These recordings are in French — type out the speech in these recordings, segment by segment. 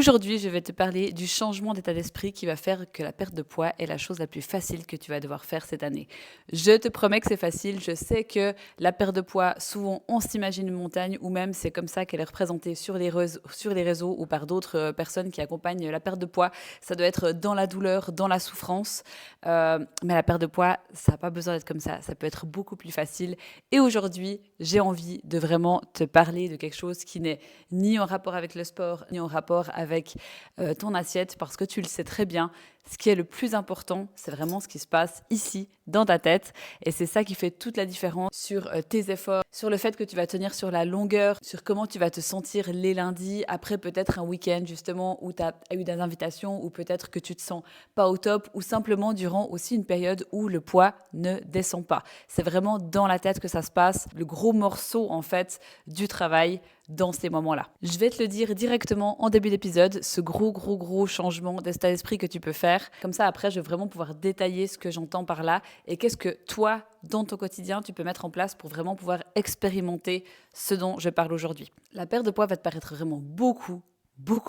Aujourd'hui, je vais te parler du changement d'état d'esprit qui va faire que la perte de poids est la chose la plus facile que tu vas devoir faire cette année. Je te promets que c'est facile. Je sais que la perte de poids, souvent, on s'imagine une montagne ou même c'est comme ça qu'elle est représentée sur les réseaux ou par d'autres personnes qui accompagnent la perte de poids. Ça doit être dans la douleur, dans la souffrance. Mais la perte de poids, ça n'a pas besoin d'être comme ça. Ça peut être beaucoup plus facile. Et aujourd'hui, j'ai envie de vraiment te parler de quelque chose qui n'est ni en rapport avec le sport, ni en rapport avec ton assiette, parce que tu le sais très bien, ce qui est le plus important, c'est vraiment ce qui se passe ici, dans ta tête, et c'est ça qui fait toute la différence sur tes efforts, sur le fait que tu vas tenir sur la longueur, sur comment tu vas te sentir les lundis, après peut-être un week-end justement où tu as eu des invitations, ou peut-être que tu te sens pas au top, ou simplement durant aussi une période où le poids ne descend pas. C'est vraiment dans la tête que ça se passe, le gros morceau en fait du travail dans ces moments-là. Je vais te le dire directement en début d'épisode, ce gros changement d'état d'esprit que tu peux faire. Comme ça, après, je vais vraiment pouvoir détailler ce que j'entends par là et qu'est-ce que toi, dans ton quotidien, tu peux mettre en place pour vraiment pouvoir expérimenter ce dont je parle aujourd'hui. La perte de poids va te paraître vraiment beaucoup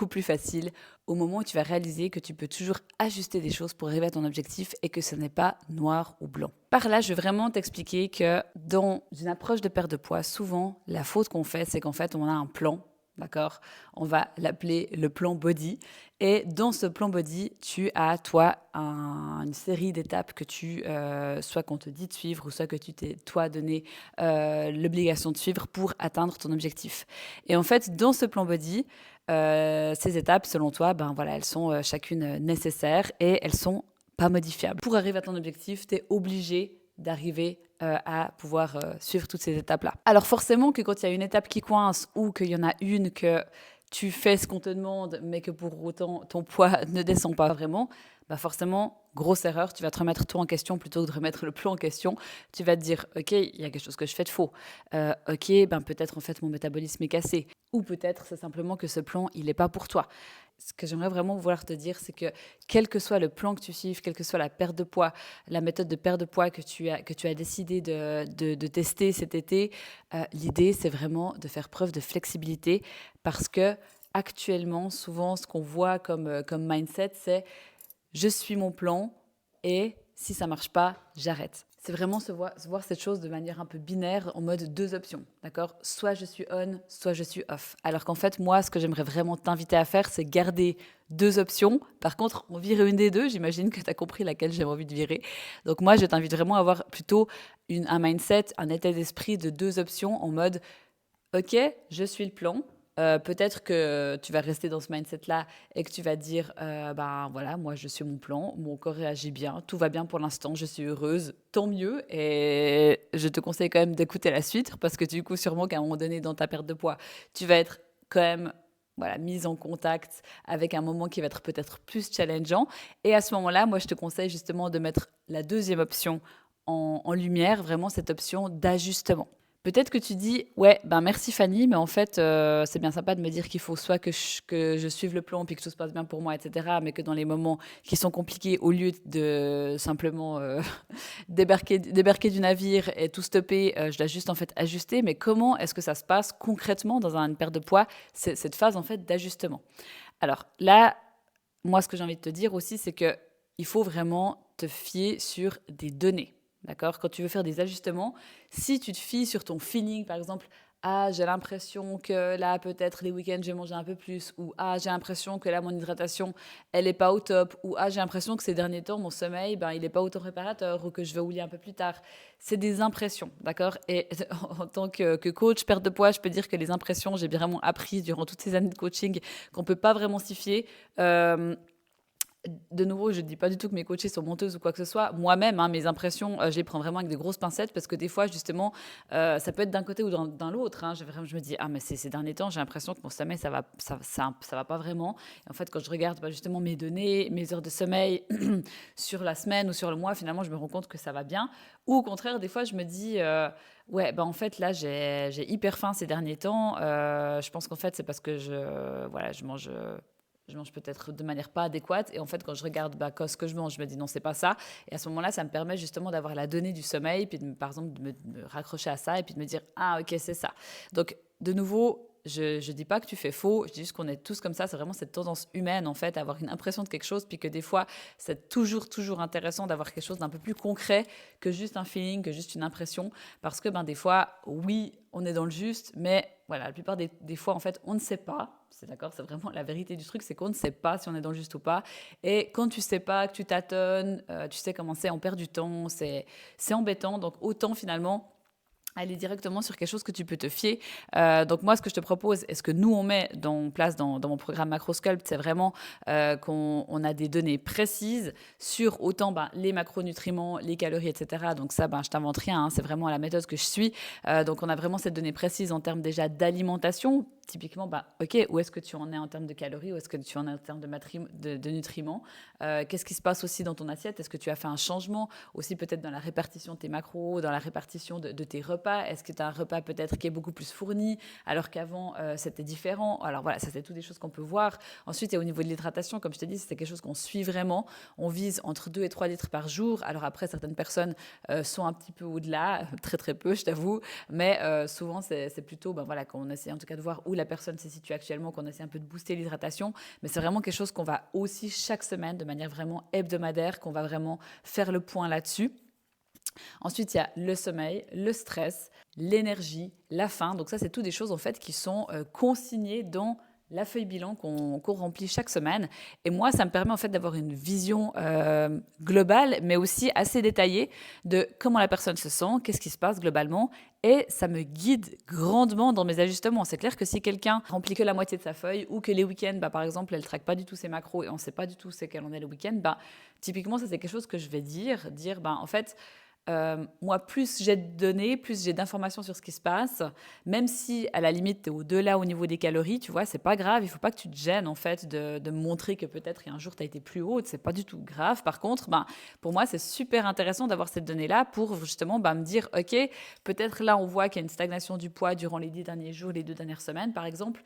plus facile au moment où tu vas réaliser que tu peux toujours ajuster des choses pour arriver à ton objectif et que ce n'est pas noir ou blanc. Par là, je vais vraiment t'expliquer que dans une approche de perte de poids, souvent, la faute qu'on fait, c'est qu'en fait, on a un plan, d'accord? On va l'appeler le plan body. Et dans ce plan body, tu as, toi, une série d'étapes que soit qu'on te dit de suivre, ou soit que tu t'es, toi, donné l'obligation de suivre pour atteindre ton objectif. Et en fait, dans ce plan body, ces étapes, selon toi, ben voilà, elles sont chacune nécessaires et elles sont pas modifiables. Pour arriver à ton objectif, tu es obligé d'arriver à pouvoir suivre toutes ces étapes-là. Alors forcément que quand il y a une étape qui coince ou qu'il y en a une que tu fais ce qu'on te demande, mais que pour autant ton poids ne descend pas vraiment, bah forcément, grosse erreur, tu vas te remettre toi en question plutôt que de remettre le plan en question. Tu vas te dire, ok, il y a quelque chose que je fais de faux. Ok, ben peut-être en fait mon métabolisme est cassé. Ou peut-être c'est simplement que ce plan, il n'est pas pour toi. Ce que j'aimerais vraiment vouloir te dire, c'est que quel que soit le plan que tu suives, quelle que soit la perte de poids, la méthode de perte de poids que tu as décidé de tester cet été, l'idée, c'est vraiment de faire preuve de flexibilité parce que actuellement, souvent, ce qu'on voit comme mindset, c'est je suis mon plan et si ça marche pas, j'arrête. C'est vraiment se voir cette chose de manière un peu binaire, en mode deux options, d'accord? Soit je suis on, soit je suis off. Alors qu'en fait, moi, ce que j'aimerais vraiment t'inviter à faire, c'est garder deux options. Par contre, en virer une des deux, j'imagine que tu as compris laquelle j'ai envie de virer. Donc moi, je t'invite vraiment à avoir plutôt un mindset, un état d'esprit de deux options en mode ok, je suis le plan. Peut-être que tu vas rester dans ce mindset-là et que tu vas te dire, ben voilà, moi je suis mon plan, mon corps réagit bien, tout va bien pour l'instant, je suis heureuse, tant mieux. Et je te conseille quand même d'écouter la suite parce que du coup, sûrement qu'à un moment donné dans ta perte de poids, tu vas être quand même voilà, mise en contact avec un moment qui va être peut-être plus challengeant. Et à ce moment-là, moi je te conseille justement de mettre la deuxième option en lumière, vraiment cette option d'ajustement. Peut-être que tu dis, ouais, ben merci Fanny, mais en fait, c'est bien sympa de me dire qu'il faut soit que je suive le plan puis que tout se passe bien pour moi, etc., mais que dans les moments qui sont compliqués, au lieu de simplement débarquer du navire et tout stopper, je dois juste en fait ajuster. Mais comment est-ce que ça se passe concrètement dans une perte de poids, cette phase en fait d'ajustement? Alors là, moi, ce que j'ai envie de te dire aussi, c'est que il faut vraiment te fier sur des données. D'accord? Quand tu veux faire des ajustements, si tu te fies sur ton feeling, par exemple, ah, j'ai l'impression que là, peut-être les week-ends, j'ai mangé un peu plus, ou ah, j'ai l'impression que là, mon hydratation, elle n'est pas au top, ou ah, j'ai l'impression que ces derniers temps, mon sommeil, ben, il n'est pas autant réparateur, ou que je vais oublier un peu plus tard. C'est des impressions, d'accord? Et en tant que coach perte de poids, je peux dire que les impressions, j'ai vraiment appris durant toutes ces années de coaching qu'on ne peut pas vraiment s'y fier. De nouveau, je ne dis pas du tout que mes coachées sont menteuses ou quoi que ce soit. Moi-même, hein, mes impressions, je les prends vraiment avec de grosses pincettes parce que des fois, justement, ça peut être d'un côté ou dans l'autre. Hein. Je me dis, ah, mais ces derniers temps, j'ai l'impression que mon sommeil, ça va pas vraiment. Et en fait, quand je regarde justement mes données, mes heures de sommeil sur la semaine ou sur le mois, finalement, je me rends compte que ça va bien. Ou au contraire, des fois, je me dis, ouais, bah, en fait, là, j'ai hyper faim ces derniers temps. Je pense qu'en fait, c'est parce que voilà, je mange peut-être de manière pas adéquate. Et en fait, quand je regarde ce que je mange, je me dis non, c'est pas ça. Et à ce moment-là, ça me permet justement d'avoir la donnée du sommeil, puis par exemple de me raccrocher à ça et puis de me dire ah ok, c'est ça. Donc de nouveau, Je dis pas que tu fais faux, je dis juste qu'on est tous comme ça. C'est vraiment cette tendance humaine, en fait, à avoir une impression de quelque chose, puis que des fois, c'est toujours intéressant d'avoir quelque chose d'un peu plus concret que juste un feeling, que juste une impression. Parce que, des fois, oui, on est dans le juste, mais voilà, la plupart des fois, en fait, on ne sait pas. C'est d'accord, c'est vraiment la vérité du truc, c'est qu'on ne sait pas si on est dans le juste ou pas. Et quand tu sais pas, que tu tâtonnes, tu sais comment c'est, on perd du temps, c'est embêtant. Donc, autant finalement aller directement sur quelque chose que tu peux te fier. Donc moi, ce que je te propose et ce que nous, on met en place dans mon programme Macrosculpt, c'est vraiment qu'on a des données précises sur autant les macronutriments, les calories, etc. Donc ça, je t'invente rien, hein, c'est vraiment la méthode que je suis. Donc on a vraiment cette donnée précise en termes déjà d'alimentation. Typiquement, ok, où est-ce que tu en es en termes de calories, où est-ce que tu en es en termes de nutriments, qu'est-ce qui se passe aussi dans ton assiette, est-ce que tu as fait un changement aussi peut-être dans la répartition de tes macros, dans la répartition de tes repas, est-ce que tu as un repas peut-être qui est beaucoup plus fourni alors qu'avant c'était différent. Alors voilà, ça c'est toutes des choses qu'on peut voir. Ensuite, et au niveau de l'hydratation, comme je t'ai dit, c'est quelque chose qu'on suit vraiment. On vise entre 2 et 3 litres par jour. Alors après, certaines personnes sont un petit peu au-delà, très peu, je t'avoue, mais souvent c'est plutôt voilà, qu'on essaie en tout cas de voir où la personne se situe actuellement, qu'on essaie un peu de booster l'hydratation, mais c'est vraiment quelque chose qu'on va aussi chaque semaine, de manière vraiment hebdomadaire, qu'on va vraiment faire le point là-dessus. Ensuite, il y a le sommeil, le stress, l'énergie, la faim. Donc ça, c'est toutes des choses en fait qui sont consignées dans la feuille bilan qu'on remplit chaque semaine. Et moi, ça me permet en fait d'avoir une vision globale, mais aussi assez détaillée de comment la personne se sent, qu'est-ce qui se passe globalement. Et ça me guide grandement dans mes ajustements. C'est clair que si quelqu'un remplit que la moitié de sa feuille ou que les week-ends, par exemple, elle ne traque pas du tout ses macros et on ne sait pas du tout c'est qu'elle en est le week-end, typiquement, ça c'est quelque chose que je vais dire en fait, moi, plus j'ai de données, plus j'ai d'informations sur ce qui se passe, même si à la limite tu es au-delà au niveau des calories, tu vois, c'est pas grave, il faut pas que tu te gênes en fait de montrer que peut-être un jour tu as été plus haute, c'est pas du tout grave. Par contre, pour moi, c'est super intéressant d'avoir cette donnée-là pour justement me dire, ok, peut-être là on voit qu'il y a une stagnation du poids durant les 10 derniers jours, les 2 dernières semaines par exemple,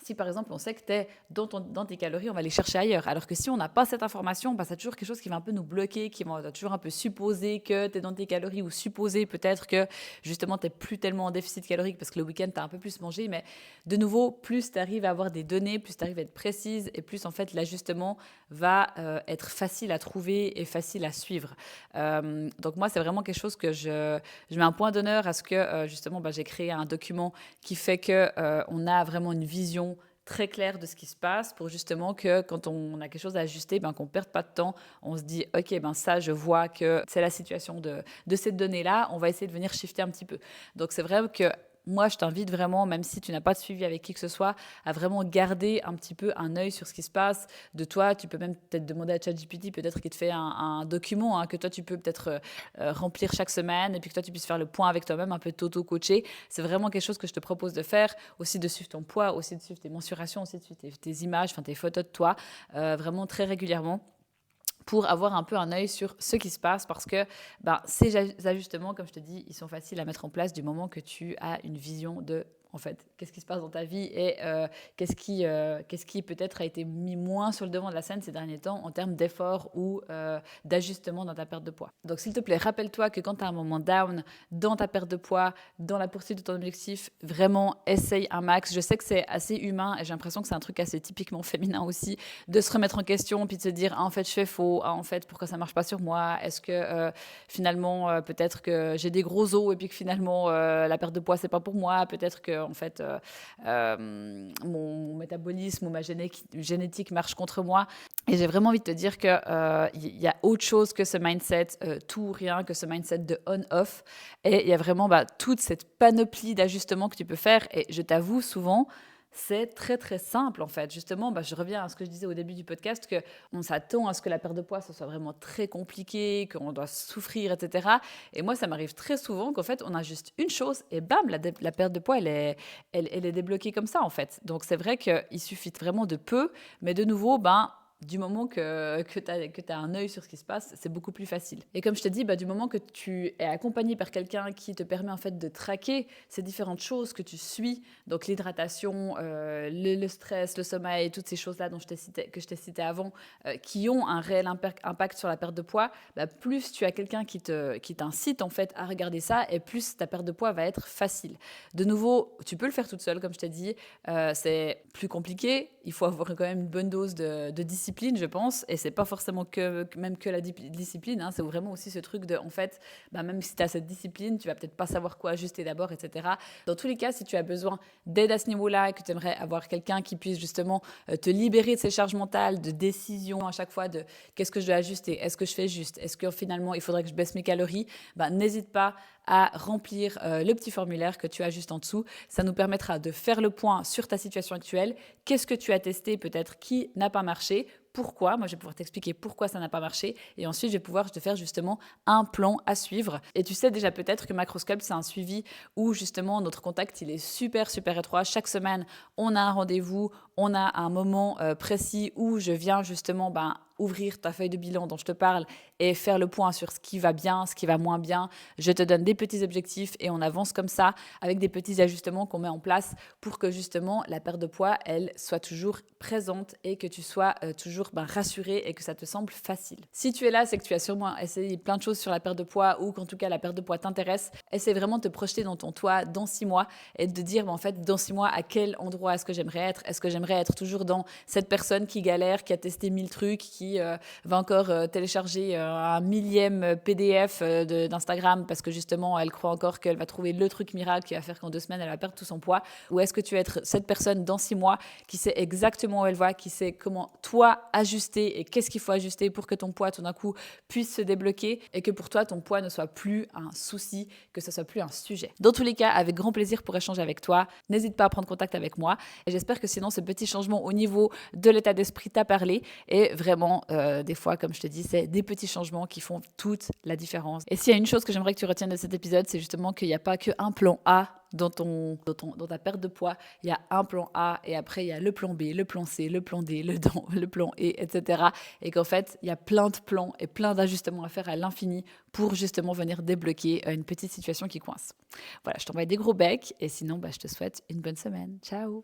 si par exemple on sait que tu es dans tes calories, on va les chercher ailleurs. Alors que si on n'a pas cette information, c'est toujours quelque chose qui va un peu nous bloquer, qui va toujours un peu supposer que tu es dans tes calories ou supposer peut-être que justement tu n'es plus tellement en déficit calorique parce que le week-end tu as un peu plus mangé. Mais de nouveau, plus tu arrives à avoir des données, plus tu arrives à être précise et plus en fait l'ajustement va être facile à trouver et facile à suivre. Donc moi, c'est vraiment quelque chose que je mets un point d'honneur à ce que justement j'ai créé un document qui fait qu'on a vraiment une vision très clair de ce qui se passe pour justement que quand on a quelque chose à ajuster, qu'on ne perde pas de temps. On se dit, ok, ça, je vois que c'est la situation de cette donnée-là. On va essayer de venir shifter un petit peu. Donc, c'est vrai que moi, je t'invite vraiment, même si tu n'as pas de suivi avec qui que ce soit, à vraiment garder un petit peu un œil sur ce qui se passe de toi. Tu peux même peut-être demander à ChatGPT, peut-être qu'il te fait un document que toi, tu peux peut-être remplir chaque semaine et puis que toi, tu puisses faire le point avec toi-même, un peu t'auto-coacher. C'est vraiment quelque chose que je te propose de faire. Aussi de suivre ton poids, aussi de suivre tes mensurations, aussi de suivre tes images, tes photos de toi, vraiment très régulièrement, pour avoir un peu un œil sur ce qui se passe parce que ces ajustements, comme je te dis, ils sont faciles à mettre en place du moment que tu as une vision de, en fait, qu'est-ce qui se passe dans ta vie et qu'est-ce qui peut-être a été mis moins sur le devant de la scène ces derniers temps en termes d'efforts ou d'ajustement dans ta perte de poids. Donc s'il te plaît, rappelle-toi que quand tu as un moment down dans ta perte de poids, dans la poursuite de ton objectif, vraiment essaye un max. Je sais que c'est assez humain et j'ai l'impression que c'est un truc assez typiquement féminin aussi, de se remettre en question puis de se dire en fait je fais faux, en fait pourquoi ça marche pas sur moi, est-ce que finalement peut-être que j'ai des gros os et puis que finalement la perte de poids c'est pas pour moi, peut-être que en fait mon métabolisme ou ma génétique marche contre moi. Et j'ai vraiment envie de te dire que y a autre chose que ce mindset tout ou rien, que ce mindset de on-off, et il y a vraiment toute cette panoplie d'ajustements que tu peux faire. Et je t'avoue souvent, c'est très très simple en fait. Justement, je reviens à ce que je disais au début du podcast, qu'on s'attend à ce que la perte de poids, ce soit vraiment très compliqué, qu'on doit souffrir, etc. Et moi, ça m'arrive très souvent qu'en fait, on a juste une chose et bam, la perte de poids, elle est débloquée comme ça en fait. Donc c'est vrai qu'il suffit vraiment de peu, mais de nouveau, du moment que tu as un œil sur ce qui se passe, c'est beaucoup plus facile. Et comme je te dis, du moment que tu es accompagné par quelqu'un qui te permet en fait de traquer ces différentes choses que tu suis, donc l'hydratation, le stress, le sommeil, toutes ces choses-là que je t'ai citées avant, qui ont un réel impact sur la perte de poids, plus tu as quelqu'un qui t'incite en fait à regarder ça, et plus ta perte de poids va être facile. De nouveau, tu peux le faire toute seule, comme je t'ai dit, c'est plus compliqué, il faut avoir quand même une bonne dose de discipline, je pense, et c'est pas forcément même que la discipline, hein, c'est vraiment aussi ce truc de, en fait, même si tu as cette discipline, tu vas peut-être pas savoir quoi ajuster d'abord, etc. Dans tous les cas, si tu as besoin d'aide à ce niveau-là, et que tu aimerais avoir quelqu'un qui puisse justement te libérer de ces charges mentales, de décision à chaque fois de qu'est-ce que je dois ajuster, est-ce que je fais juste, est-ce que finalement il faudrait que je baisse mes calories, n'hésite pas à remplir le petit formulaire que tu as juste en dessous. Ça nous permettra de faire le point sur ta situation actuelle. Qu'est-ce que tu as testé peut-être qui n'a pas marché? Pourquoi? Moi, je vais pouvoir t'expliquer pourquoi ça n'a pas marché. Et ensuite, je vais pouvoir te faire justement un plan à suivre. Et tu sais déjà peut-être que Macroscope, c'est un suivi où justement notre contact, il est super, super étroit. Chaque semaine, on a un rendez-vous, on a un moment précis où je viens justement ouvrir ta feuille de bilan dont je te parle et faire le point sur ce qui va bien, ce qui va moins bien. Je te donne des petits objectifs et on avance comme ça avec des petits ajustements qu'on met en place pour que justement la perte de poids, elle soit toujours présente et que tu sois toujours rassuré et que ça te semble facile. Si tu es là, c'est que tu as sûrement essayé plein de choses sur la perte de poids ou qu'en tout cas la perte de poids t'intéresse. Essaie vraiment de te projeter dans ton toi dans 6 mois et de dire en fait dans 6 mois à quel endroit est-ce que j'aimerais être. Est-ce que j'aimerais être toujours dans cette personne qui galère, qui a testé 1000 trucs, qui va encore télécharger un millième PDF d'Instagram parce que justement elle croit encore qu'elle va trouver le truc miracle qui va faire qu'en 2 semaines elle va perdre tout son poids? Ou est-ce que tu vas être cette personne dans 6 mois qui sait exactement où elle va, qui sait comment toi ajuster et qu'est-ce qu'il faut ajuster pour que ton poids tout d'un coup puisse se débloquer et que pour toi ton poids ne soit plus un souci, que ce soit plus un sujet? Dans tous les cas, avec grand plaisir pour échanger avec toi. N'hésite pas à prendre contact avec moi et j'espère que sinon ce petit changement au niveau de l'état d'esprit t'a parlé. Et vraiment, des fois, comme je te dis, c'est des petits changements qui font toute la différence. Et s'il y a une chose que j'aimerais que tu retiennes de cet épisode, c'est justement qu'il n'y a pas qu'un plan A dans ta perte de poids. Il y a un plan A et après il y a le plan B, le plan C, le plan D, le plan E, etc. Et qu'en fait, il y a plein de plans et plein d'ajustements à faire à l'infini pour justement venir débloquer une petite situation qui coince. Voilà, je t'envoie des gros becs et sinon, je te souhaite une bonne semaine. Ciao!